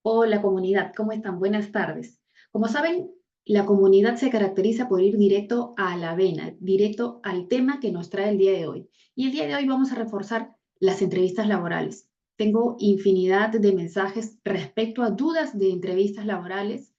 Hola comunidad, ¿cómo están? Buenas tardes. Como saben, la comunidad se caracteriza por ir directo a la vena, directo al tema que nos trae el día de hoy. Y el día de hoy vamos a reforzar las entrevistas laborales. Tengo infinidad de mensajes respecto a dudas de entrevistas laborales.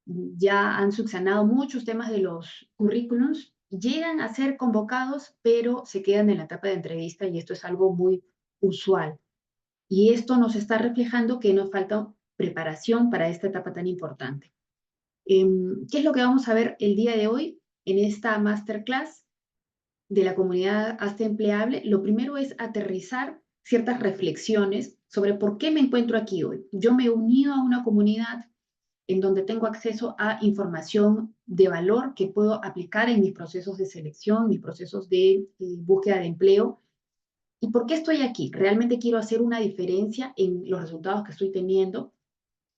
Ya han subsanado muchos temas de los currículums, llegan a ser convocados, pero se quedan en la etapa de entrevista y esto es algo muy usual. Y esto nos está reflejando que nos falta preparación para esta etapa tan importante. ¿Qué es lo que vamos a ver el día de hoy en esta masterclass de la comunidad Hazte Empleable? Lo primero es aterrizar ciertas reflexiones sobre por qué me encuentro aquí hoy. Yo me he unido a una comunidad en donde tengo acceso a información de valor que puedo aplicar en mis procesos de selección, mis procesos de búsqueda de empleo. ¿Y por qué estoy aquí? ¿Realmente quiero hacer una diferencia en los resultados que estoy teniendo?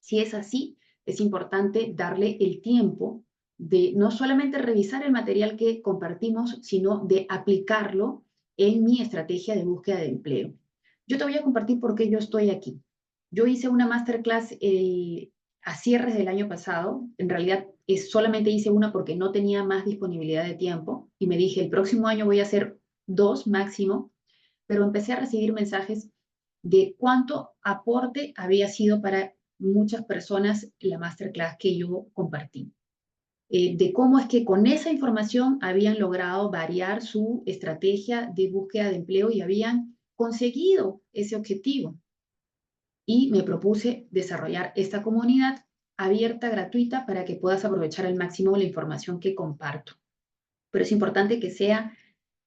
Si es así, es importante darle el tiempo de no solamente revisar el material que compartimos, sino de aplicarlo en mi estrategia de búsqueda de empleo. Yo te voy a compartir por qué yo estoy aquí. Yo hice una masterclass a cierres del año pasado. En realidad, solamente hice una porque no tenía más disponibilidad de tiempo y me dije, el próximo año voy a hacer dos máximo, pero empecé a recibir mensajes de cuánto aporte había sido para muchas personas la masterclass que yo compartí, de cómo es que con esa información habían logrado variar su estrategia de búsqueda de empleo y habían conseguido ese objetivo. Y me propuse desarrollar esta comunidad abierta, gratuita, para que puedas aprovechar al máximo la información que comparto. Pero es importante que sea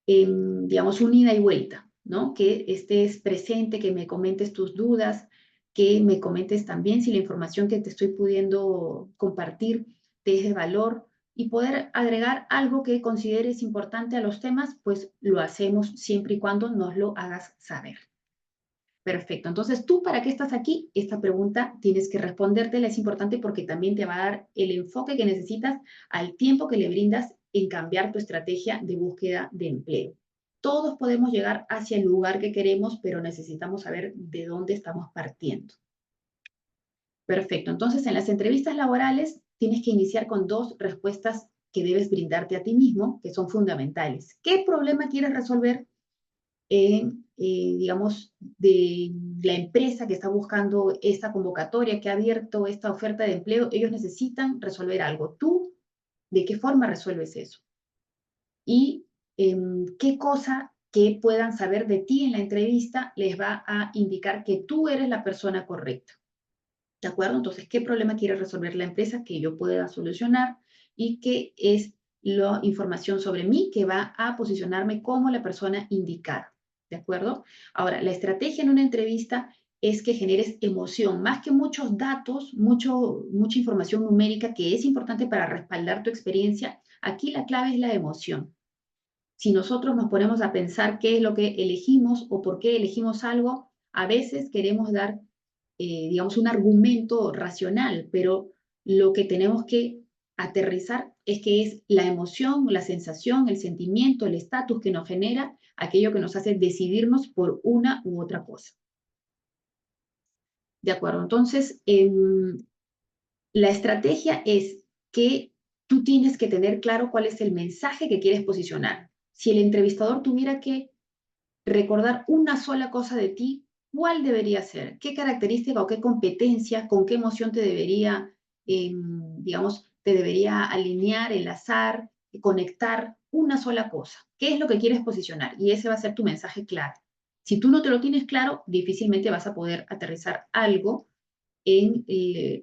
digamos, un ida y vuelta, ¿no? Que estés presente, que me comentes tus dudas, que me comentes también si la información que te estoy pudiendo compartir te es de valor y poder agregar algo que consideres importante a los temas, pues lo hacemos siempre y cuando nos lo hagas saber. Perfecto. Entonces, ¿tú para qué estás aquí? Esta pregunta tienes que respondértela. Es importante porque también te va a dar el enfoque que necesitas al tiempo que le brindas en cambiar tu estrategia de búsqueda de empleo. Todos podemos llegar hacia el lugar que queremos, pero necesitamos saber de dónde estamos partiendo. Perfecto. Entonces, en las entrevistas laborales tienes que iniciar con dos respuestas que debes brindarte a ti mismo, que son fundamentales. ¿Qué problema quieres resolver digamos, de la empresa que está buscando esta convocatoria, que ha abierto esta oferta de empleo? Ellos necesitan resolver algo. ¿Tú de qué forma resuelves eso? Y qué cosa que puedan saber de ti en la entrevista les va a indicar que tú eres la persona correcta. ¿De acuerdo? Entonces, ¿qué problema quiere resolver la empresa que yo pueda solucionar? Y qué es la información sobre mí que va a posicionarme como la persona indicada. ¿De acuerdo? Ahora, la estrategia en una entrevista es que generes emoción, más que muchos datos, mucha información numérica que es importante para respaldar tu experiencia. Aquí la clave es la emoción. Si nosotros nos ponemos a pensar qué es lo que elegimos o por qué elegimos algo, a veces queremos dar, digamos, un argumento racional, pero lo que tenemos que aterrizar es que es la emoción, la sensación, el sentimiento, el estatus que nos genera aquello que nos hace decidirnos por una u otra cosa. ¿De acuerdo? Entonces, la estrategia es que tú tienes que tener claro cuál es el mensaje que quieres posicionar. Si el entrevistador tuviera que recordar una sola cosa de ti, ¿cuál debería ser? ¿Qué característica o qué competencia, con qué emoción te debería, digamos, te debería alinear, enlazar, conectar una sola cosa? ¿Qué es lo que quieres posicionar? Y ese va a ser tu mensaje claro. Si tú no te lo tienes claro, difícilmente vas a poder aterrizar algo en,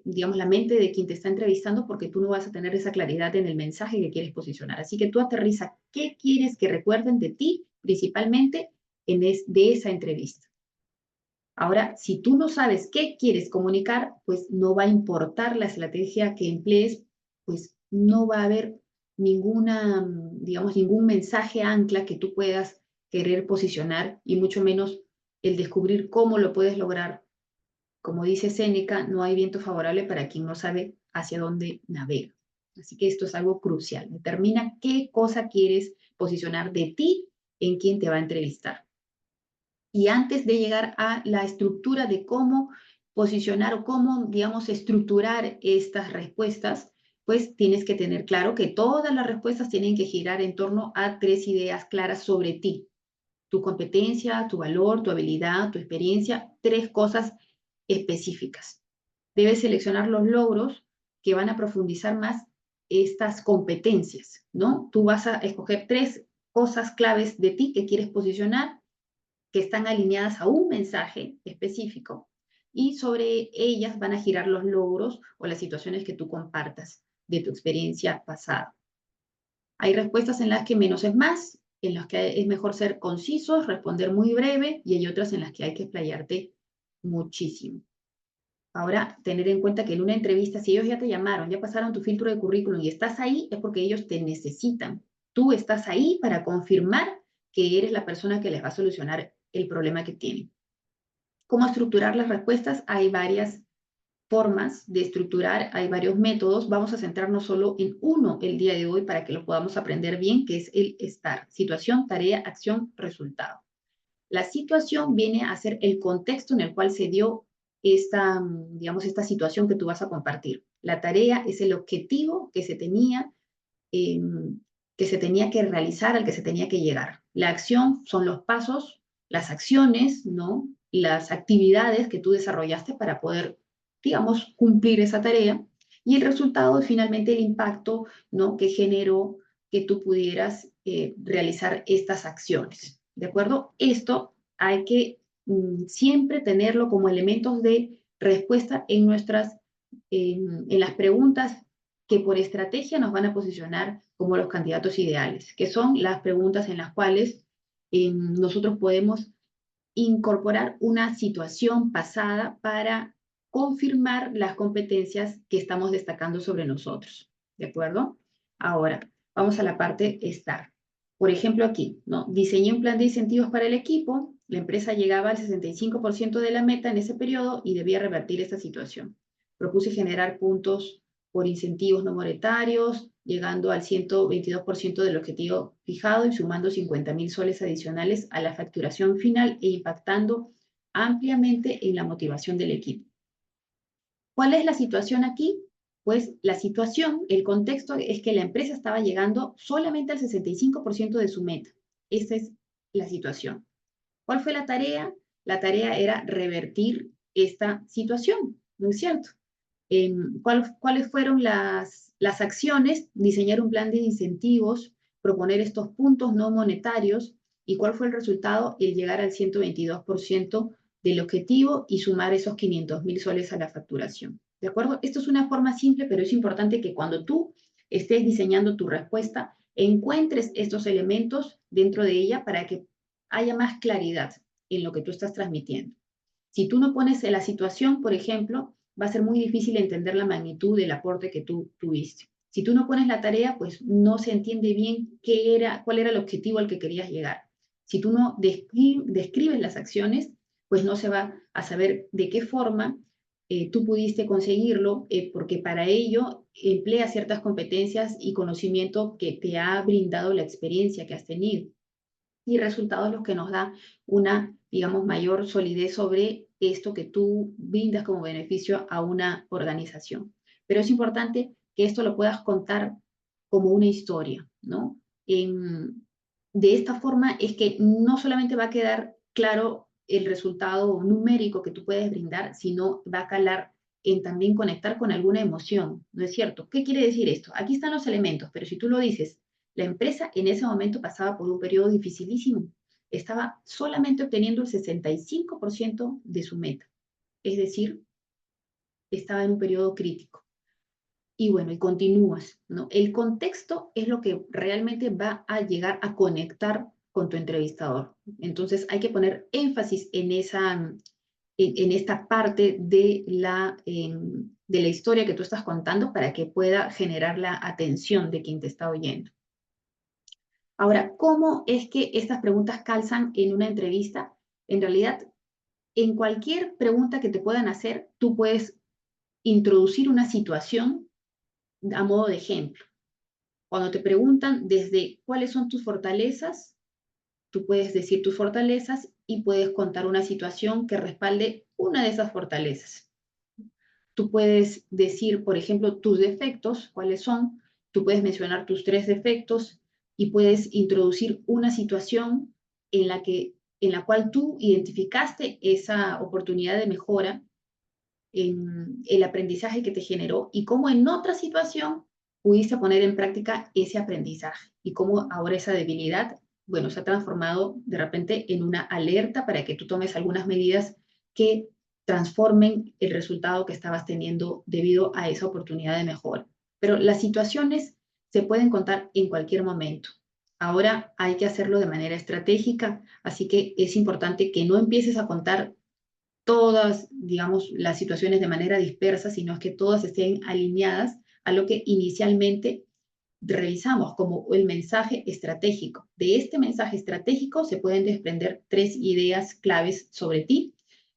digamos, la mente de quien te está entrevistando porque tú no vas a tener esa claridad en el mensaje que quieres posicionar. Así que tú aterriza qué quieres que recuerden de ti, principalmente de esa entrevista. Ahora, si tú no sabes qué quieres comunicar, pues no va a importar la estrategia que emplees, pues no va a haber ninguna, digamos, ningún mensaje ancla que tú puedas querer posicionar y mucho menos el descubrir cómo lo puedes lograr. Como dice Séneca, no hay viento favorable para quien no sabe hacia dónde navega. Así que esto es algo crucial. Determina qué cosa quieres posicionar de ti en quien te va a entrevistar. Y antes de llegar a la estructura de cómo posicionar o cómo, digamos, estructurar estas respuestas, pues tienes que tener claro que todas las respuestas tienen que girar en torno a tres ideas claras sobre ti: tu competencia, tu valor, tu habilidad, tu experiencia, tres cosas específicas. Debes seleccionar los logros que van a profundizar más estas competencias, ¿no? Tú vas a escoger tres cosas claves de ti que quieres posicionar, que están alineadas a un mensaje específico, y sobre ellas van a girar los logros o las situaciones que tú compartas de tu experiencia pasada. Hay respuestas en las que menos es más, en las que es mejor ser concisos, responder muy breve, y hay otras en las que hay que explayarte muchísimo. Ahora, tener en cuenta que en una entrevista, si ellos ya te llamaron, ya pasaron tu filtro de currículum y estás ahí, es porque ellos te necesitan. Tú estás ahí para confirmar que eres la persona que les va a solucionar el problema que tienen. ¿Cómo estructurar las respuestas? Hay varias formas de estructurar, hay varios métodos. Vamos a centrarnos solo en uno el día de hoy para que lo podamos aprender bien, que es el STAR: situación, tarea, acción, resultado. La situación viene a ser el contexto en el cual se dio esta, digamos, esta situación que tú vas a compartir. La tarea es el objetivo eh, que se tenía que realizar, al que se tenía que llegar. La acción son los pasos, las acciones, ¿no? Las actividades que tú desarrollaste para poder, digamos, cumplir esa tarea. Y el resultado es finalmente el impacto, ¿no?, que generó que tú pudieras realizar estas acciones. ¿De acuerdo? Esto hay que siempre tenerlo como elementos de respuesta en en las preguntas que por estrategia nos van a posicionar como los candidatos ideales, que son las preguntas en las cuales nosotros podemos incorporar una situación pasada para confirmar las competencias que estamos destacando sobre nosotros. ¿De acuerdo? Ahora, vamos a la parte STAR. Por ejemplo, aquí, ¿no? Diseñé un plan de incentivos para el equipo, la empresa llegaba al 65% de la meta en ese periodo y debía revertir esta situación. Propuse generar puntos por incentivos no monetarios, llegando al 122% del objetivo fijado y sumando 50.000 soles adicionales a la facturación final e impactando ampliamente en la motivación del equipo. ¿Cuál es la situación aquí? Pues la situación, el contexto es que la empresa estaba llegando solamente al 65% de su meta. Esa es la situación. ¿Cuál fue la tarea? La tarea era revertir esta situación, ¿no es cierto? ¿Cuáles fueron las acciones? Diseñar un plan de incentivos, proponer estos puntos no monetarios. ¿Y cuál fue el resultado? El llegar al 122% del objetivo y sumar esos 500.000 soles a la facturación. ¿De acuerdo? Esto es una forma simple, pero es importante que cuando tú estés diseñando tu respuesta, encuentres estos elementos dentro de ella para que haya más claridad en lo que tú estás transmitiendo. Si tú no pones en la situación, por ejemplo, va a ser muy difícil entender la magnitud del aporte que tú tuviste. Si tú no pones la tarea, pues no se entiende bien cuál era el objetivo al que querías llegar. Si tú no describes las acciones, pues no se va a saber de qué forma tú pudiste conseguirlo, porque para ello emplea ciertas competencias y conocimiento que te ha brindado la experiencia que has tenido, y resultados los que nos da una, digamos, mayor solidez sobre esto que tú brindas como beneficio a una organización. Pero es importante que esto lo puedas contar como una historia, ¿no? De esta forma es que no solamente va a quedar claro el resultado numérico que tú puedes brindar, sino va a calar en también conectar con alguna emoción, ¿no es cierto? ¿Qué quiere decir esto? Aquí están los elementos, pero si tú lo dices, la empresa en ese momento pasaba por un periodo dificilísimo. Estaba solamente obteniendo el 65% de su meta. Es decir, estaba en un periodo crítico. Y bueno, y continúas, ¿no? El contexto es lo que realmente va a llegar a conectar con tu entrevistador. Entonces hay que poner énfasis en esta parte de la historia que tú estás contando para que pueda generar la atención de quien te está oyendo. Ahora, ¿cómo es que estas preguntas calzan en una entrevista? En realidad, en cualquier pregunta que te puedan hacer, tú puedes introducir una situación a modo de ejemplo. Cuando te preguntan desde cuáles son tus fortalezas, tú puedes decir tus fortalezas y puedes contar una situación que respalde una de esas fortalezas. Tú puedes decir, por ejemplo, tus defectos, cuáles son. Tú puedes mencionar tus 3 defectos y puedes introducir una situación en la cual tú identificaste esa oportunidad de mejora en el aprendizaje que te generó y cómo en otra situación pudiste poner en práctica ese aprendizaje y cómo ahora esa debilidad, bueno, se ha transformado de repente en una alerta para que tú tomes algunas medidas que transformen el resultado que estabas teniendo debido a esa oportunidad de mejora. Pero las situaciones se pueden contar en cualquier momento. Ahora hay que hacerlo de manera estratégica, así que es importante que no empieces a contar todas, digamos, las situaciones de manera dispersa, sino es que todas estén alineadas a lo que inicialmente revisamos como el mensaje estratégico. De este mensaje estratégico se pueden desprender 3 ideas claves sobre ti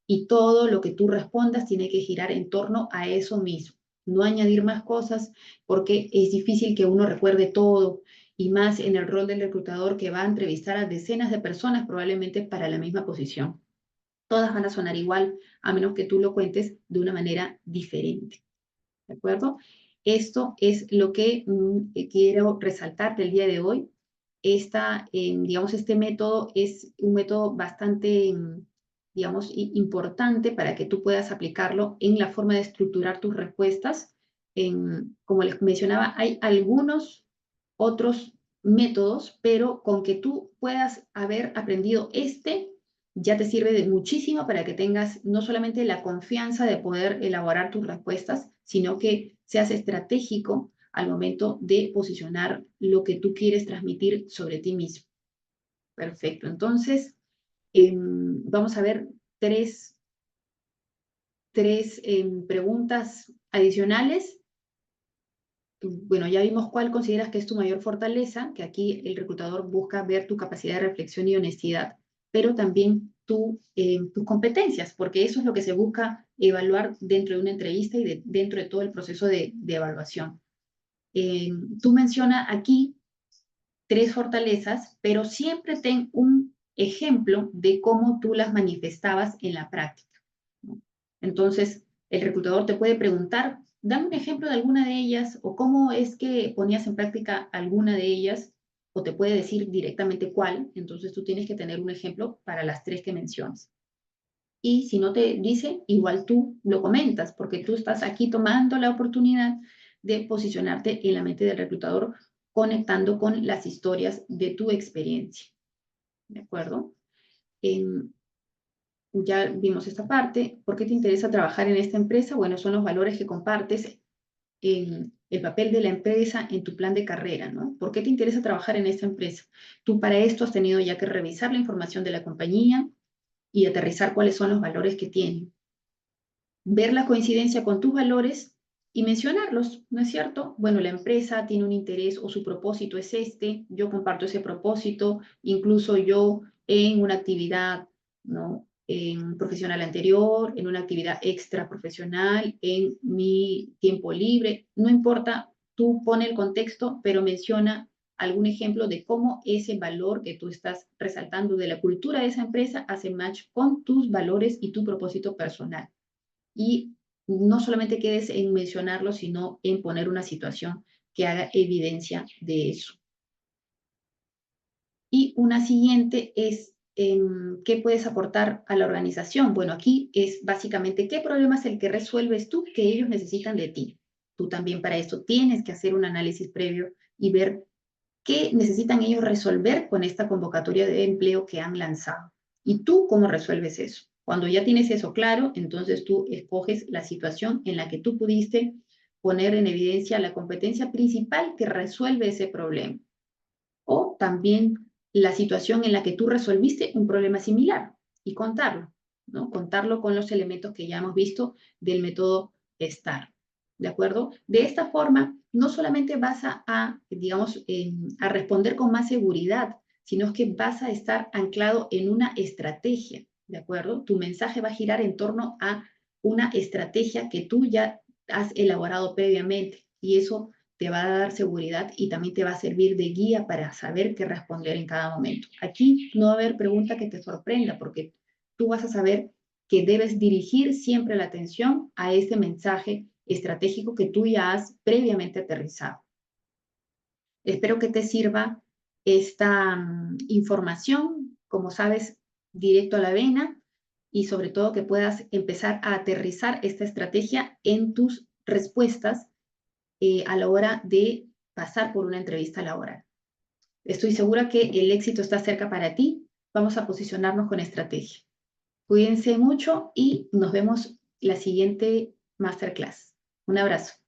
y todo lo que tú respondas tiene que girar en torno a eso mismo. No añadir más cosas porque es difícil que uno recuerde todo y más en el rol del reclutador que va a entrevistar a decenas de personas probablemente para la misma posición. Todas van a sonar igual, a menos que tú lo cuentes de una manera diferente. ¿De acuerdo? Esto es lo que quiero resaltar del día de hoy. Digamos, este método es un método bastante, digamos, importante para que tú puedas aplicarlo en la forma de estructurar tus respuestas. Como les mencionaba, hay algunos otros métodos, pero con que tú puedas haber aprendido este, ya te sirve de muchísimo para que tengas no solamente la confianza de poder elaborar tus respuestas, sino que seas estratégico al momento de posicionar lo que tú quieres transmitir sobre ti mismo. Perfecto. Entonces, vamos a ver tres preguntas adicionales. Bueno, ya vimos cuál consideras que es tu mayor fortaleza, que aquí el reclutador busca ver tu capacidad de reflexión y honestidad, pero también tus competencias, porque eso es lo que se busca evaluar dentro de una entrevista y dentro de todo el proceso de evaluación. Tú mencionas aquí 3 fortalezas, pero siempre ten un ejemplo de cómo tú las manifestabas en la práctica, ¿no? Entonces, el reclutador te puede preguntar, dame un ejemplo de alguna de ellas o cómo es que ponías en práctica alguna de ellas, o te puede decir directamente cuál. Entonces, tú tienes que tener un ejemplo para las 3 que mencionas. Y si no te dice, igual tú lo comentas, porque tú estás aquí tomando la oportunidad de posicionarte en la mente del reclutador, conectando con las historias de tu experiencia. ¿De acuerdo? Ya vimos esta parte. ¿Por qué te interesa trabajar en esta empresa? Bueno, son los valores que compartes, en el papel de la empresa en tu plan de carrera, ¿no? ¿Por qué te interesa trabajar en esta empresa? Tú para esto has tenido ya que revisar la información de la compañía y aterrizar cuáles son los valores que tienen, ver la coincidencia con tus valores y mencionarlos, ¿no es cierto? Bueno, la empresa tiene un interés o su propósito es este, yo comparto ese propósito, incluso yo en una actividad, ¿no? En profesional anterior, en una actividad extra profesional, en mi tiempo libre, no importa, tú pone el contexto, pero menciona algún ejemplo de cómo ese valor que tú estás resaltando de la cultura de esa empresa hace match con tus valores y tu propósito personal. Y no solamente quedes en mencionarlo, sino en poner una situación que haga evidencia de eso. Y una siguiente es, ¿qué puedes aportar a la organización? Bueno, aquí es básicamente qué problema es el que resuelves tú que ellos necesitan de ti. Tú también para esto tienes que hacer un análisis previo y ver qué necesitan ellos resolver con esta convocatoria de empleo que han lanzado. ¿Y tú cómo resuelves eso? Cuando ya tienes eso claro, entonces tú escoges la situación en la que tú pudiste poner en evidencia la competencia principal que resuelve ese problema. O también la situación en la que tú resolviste un problema similar y contarlo, ¿no? Contarlo con los elementos que ya hemos visto del método STAR. ¿De acuerdo? De esta forma, no solamente vas digamos, a responder con más seguridad, sino que vas a estar anclado en una estrategia. ¿De acuerdo? Tu mensaje va a girar en torno a una estrategia que tú ya has elaborado previamente y eso te va a dar seguridad y también te va a servir de guía para saber qué responder en cada momento. Aquí no va a haber pregunta que te sorprenda porque tú vas a saber que debes dirigir siempre la atención a este mensaje estratégico que tú ya has previamente aterrizado. Espero que te sirva esta información, como sabes, directo a la vena, y sobre todo que puedas empezar a aterrizar esta estrategia en tus respuestas a la hora de pasar por una entrevista laboral. Estoy segura que el éxito está cerca para ti. Vamos a posicionarnos con estrategia. Cuídense mucho y nos vemos la siguiente masterclass. Un abrazo.